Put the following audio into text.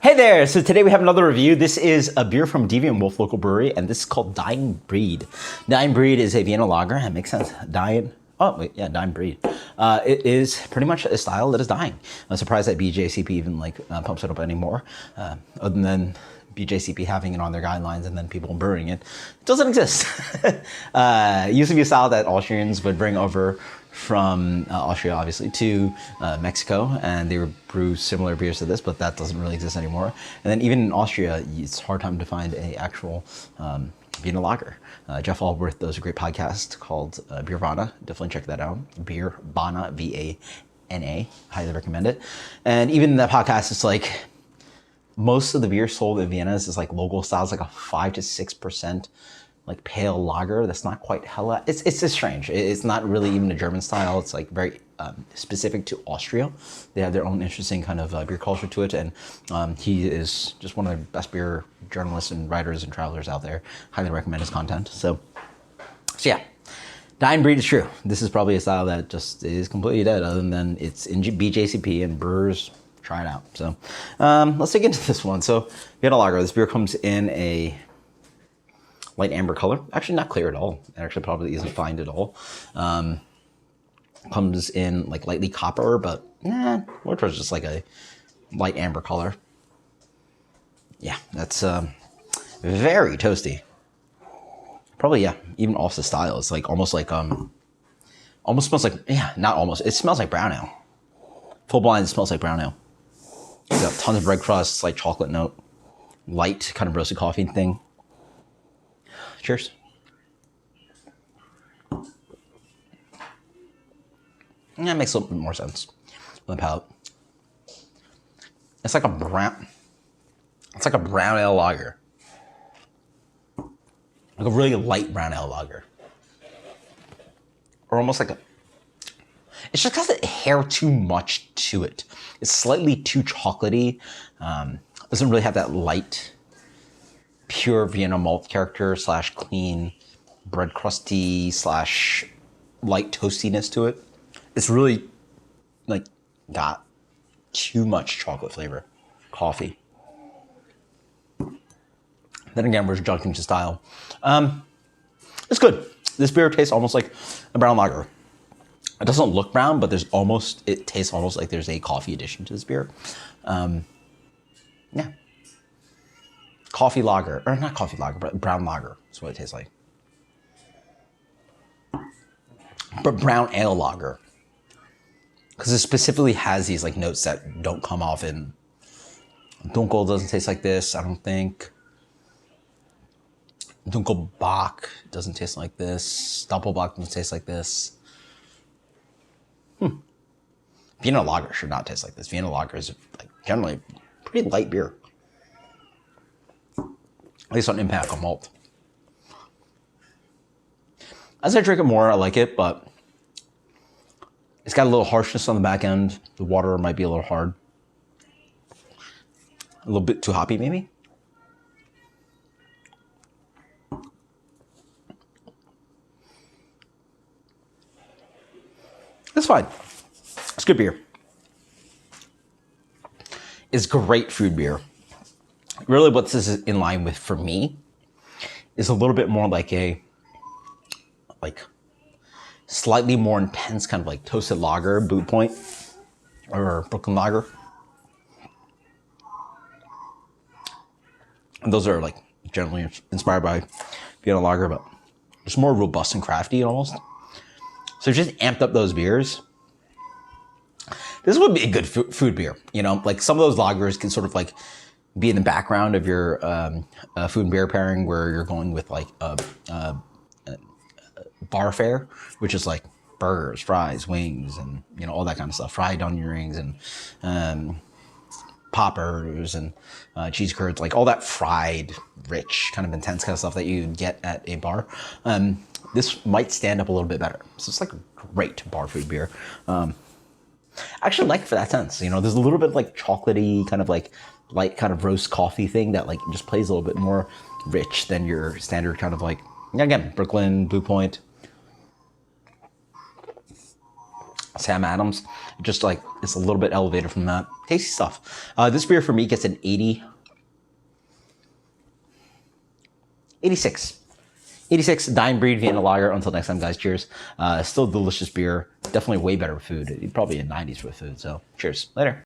Hey there! So today we have another review. This is a beer from Deviant Wolfe local brewery, and this is called Dyin Breed. Dyin Breed is a Vienna lager. That makes sense. Dyin. Oh wait, yeah, Dyin Breed. It is pretty much a style that is dying. I'm surprised that BJCP even pumps it up anymore, other than BJCP having it on their guidelines and then people brewing it. It doesn't exist. It used to be a style that Austrians would bring over from Austria, obviously, to Mexico, and they would brew similar beers to this, but that doesn't really exist anymore. And then even in Austria, it's a hard time to find a actual Vienna lager. Jeff Allworth does a great podcast called Vienna. Definitely check that out. Vienna, V-A-N-A. Highly recommend it. And even in that podcast, it's like most of the beer sold in Vienna is like local styles, like a 5 to 6% like pale lager. That's not quite hella. It's just strange. It's not really even a German style. It's like very specific to Austria. They have their own interesting kind of beer culture to it, and he is just one of the best beer journalists and writers and travelers out there. Highly recommend his content. So yeah, Dyin Breed is true. This is probably a style that just is completely dead, other than it's in BJCP and brewers try it out. So let's dig into this one. So Vienna lager. This beer comes in a light amber color. Actually not clear at all. It actually probably isn't fine at all. Comes in like lightly copper, but more towards just like a light amber color. Yeah, that's very toasty. Probably, yeah, even off the style. It's like almost smells like, not almost. It smells like brown ale. Full blind, it smells like brown ale. It's got tons of bread crust, slight chocolate note, light kind of roasted coffee thing. Cheers. Yeah, it makes a little bit more sense on the palate. It's like a brown ale lager. Like a really light brown ale lager. Or almost like it's just got the hair too much to it. It's slightly too chocolatey. Doesn't really have that light, pure Vienna malt character / clean bread crusty / light toastiness to it. It's really like got too much chocolate flavor, coffee. Then again, we're jumping to style. It's good. This beer tastes almost like a brown lager. It doesn't look brown, but it tastes almost like there's a coffee addition to this beer. Yeah. Coffee lager, or not coffee lager, but brown lager is what it tastes like. But brown ale lager. Because it specifically has these like notes that don't come off in Dunkel doesn't taste like this, I don't think. Dunkel Bock doesn't taste like this. Doppelbock doesn't taste like this. Vienna lager should not taste like this. Vienna lager is like generally pretty light beer. At least on impact on malt. As I drink it more, I like it, but it's got a little harshness on the back end. The water might be a little hard. A little bit too hoppy, maybe. It's fine. It's good beer. It's great food beer. Really what this is in line with for me is a little bit more like a slightly more intense kind of like toasted lager, Boot Point or Brooklyn Lager. And those are like generally inspired by Vienna lager, but it's more robust and crafty almost. So just amped up those beers. This would be a good food beer, you know, like some of those lagers can sort of like be in the background of your food and beer pairing, where you're going with like bar fare, which is like burgers, fries, wings, and you know all that kind of stuff, fried onion rings and poppers and cheese curds, like all that fried, rich, kind of intense kind of stuff that you get at a bar. This might stand up a little bit better. So it's like a great bar food beer. I actually like it for that sense. You know, there's a little bit like chocolatey, kind of like light kind of roast coffee thing that like just plays a little bit more rich than your standard kind of like, again, Brooklyn, Blue Point. Sam Adams. Just like, it's a little bit elevated from that. Tasty stuff. This beer for me gets an 80. 86. 86 Dyin Breed Vienna Lager. Until next time, guys, cheers. Still delicious beer. Definitely way better with food. Probably in 90s with food. So cheers. Later.